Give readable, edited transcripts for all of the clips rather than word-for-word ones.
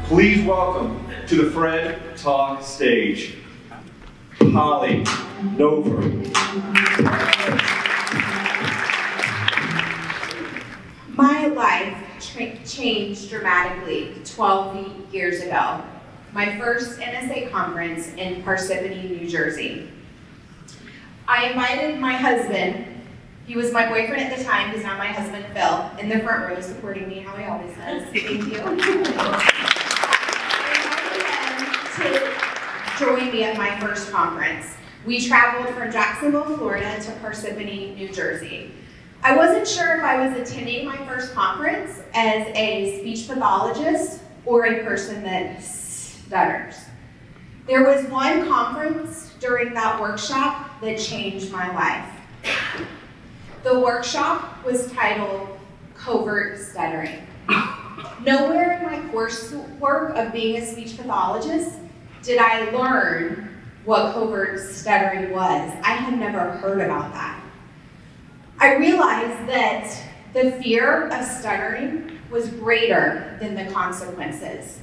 Please welcome to the FREDTalks stage, Holly Nover. My life changed dramatically 12 years ago. My first NSA conference in Parsippany, New Jersey. I invited my husband, he was my boyfriend at the time, he's now my husband, Phil, in the front row supporting me, how he always does. Thank you. To join me at my first conference. We traveled from Jacksonville, Florida to Parsippany, New Jersey. I wasn't sure if I was attending my first conference as a speech pathologist or a person that stutters. There was one conference during that workshop that changed my life. The workshop was titled Covert Stuttering. Nowhere in my coursework of being a speech pathologist did I learn what covert stuttering was. I had never heard about that. I realized that the fear of stuttering was greater than the consequences.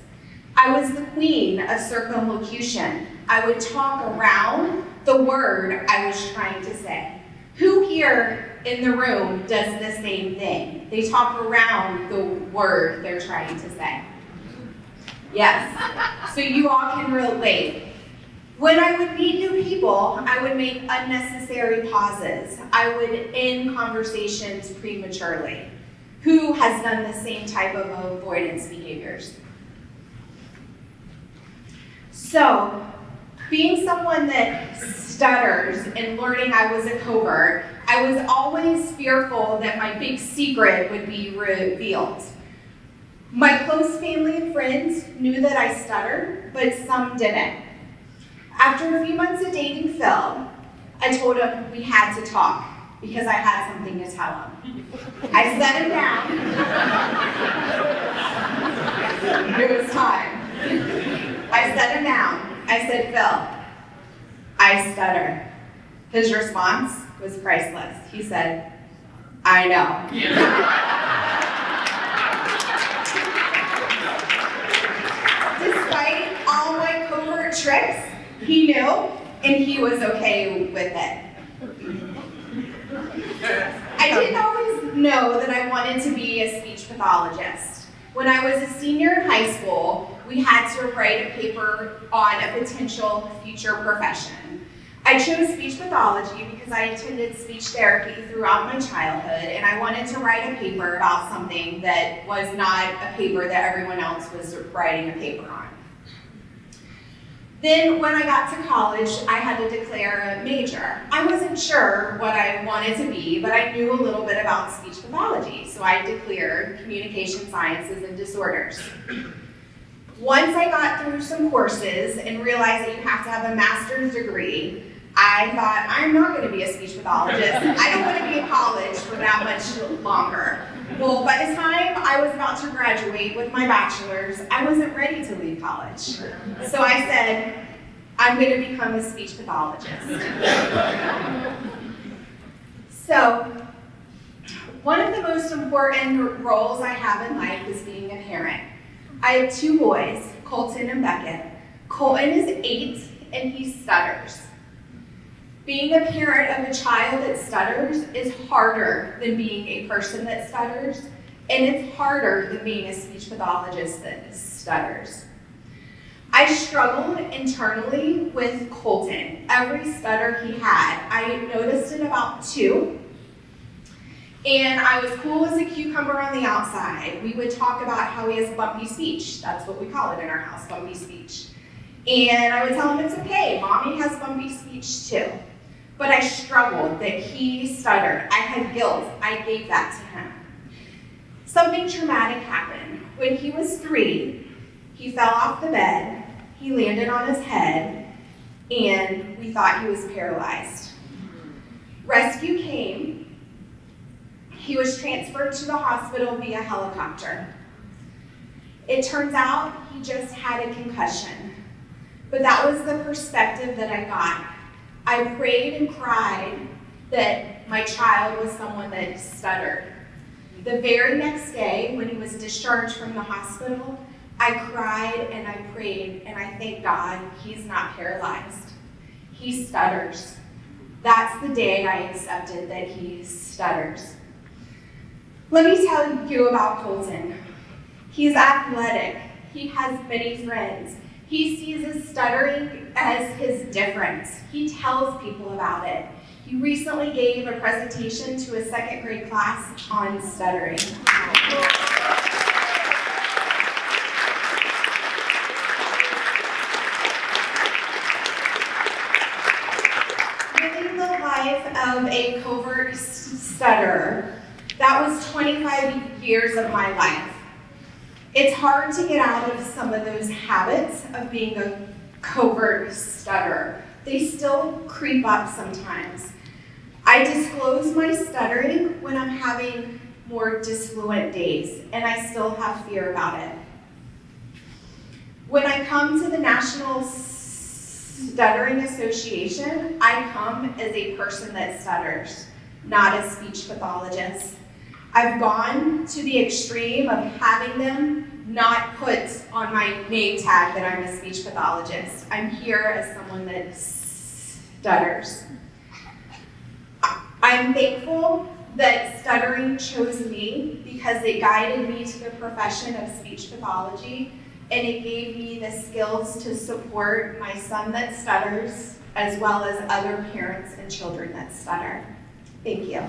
I was the queen of circumlocution. I would talk around the word I was trying to say. Who here in the room does the same thing? They talk around the word they're trying to say. Yes, so you all can relate. When I would meet new people, I would make unnecessary pauses. I would end conversations prematurely. Who has done the same type of avoidance behaviors? So, being someone that stutters and learning I was a covert, I was always fearful that my big secret would be revealed. My close family and friends knew that I stuttered, but some didn't. After a few months of dating Phil, I told him we had to talk because I had something to tell him. I sat him down. It was time. I sat him down. I said, Phil, I stutter. His response was priceless. He said, I know. Despite all my covert tricks, he knew, and he was okay with it. I didn't always know that I wanted to be a speech pathologist. When I was a senior in high school, we had to write a paper on a potential future profession. I chose speech pathology because I attended speech therapy throughout my childhood, and I wanted to write a paper about something that was not a paper that everyone else was writing a paper on. Then when I got to college, I had to declare a major. I wasn't sure what I wanted to be, but I knew a little bit about speech pathology, so I declared communication sciences and disorders. Once I got through some courses and realized that you have to have a master's degree, I thought, I'm not going to be a speech pathologist. I don't want to be in college for that much longer. Well, by the time I was about to graduate with my bachelor's, I wasn't ready to leave college. So I said, I'm going to become a speech pathologist. So, one of the most important roles I have in life is being a parent. I have two boys, Colton and Beckett. Colton is 8 and he stutters. Being a parent of a child that stutters is harder than being a person that stutters, and it's harder than being a speech pathologist that stutters. I struggled internally with Colton. Every stutter he had, I noticed in about 2. And I was cool as a cucumber on the outside. We would talk about how he has bumpy speech. That's what we call it in our house, bumpy speech. And I would tell him it's okay, mommy has bumpy speech too. But I struggled that he stuttered. I had guilt, I gave that to him. Something traumatic happened. When he was 3, he fell off the bed, he landed on his head, and we thought he was paralyzed. Rescue came. He was transferred to the hospital via helicopter. It turns out he just had a concussion. But that was the perspective that I got. I prayed and cried that my child was someone that stuttered. The very next day, when he was discharged from the hospital, I cried and I prayed, and I thank God he's not paralyzed. He stutters. That's the day I accepted that he stutters. Let me tell you about Colton. He's athletic. He has many friends. He sees his stuttering as his difference. He tells people about it. He recently gave a presentation to a second grade class on stuttering. Living the life of a covert stutterer, that was 25 years of my life. It's hard to get out of some of those habits of being a covert stutterer. They still creep up sometimes. I disclose my stuttering when I'm having more disfluent days, and I still have fear about it. When I come to the National Stuttering Association, I come as a person that stutters, not a speech pathologist. I've gone to the extreme of having them not put on my name tag that I'm a speech pathologist. I'm here as someone that stutters. I'm thankful that stuttering chose me because it guided me to the profession of speech pathology, and it gave me the skills to support my son that stutters, as well as other parents and children that stutter. Thank you.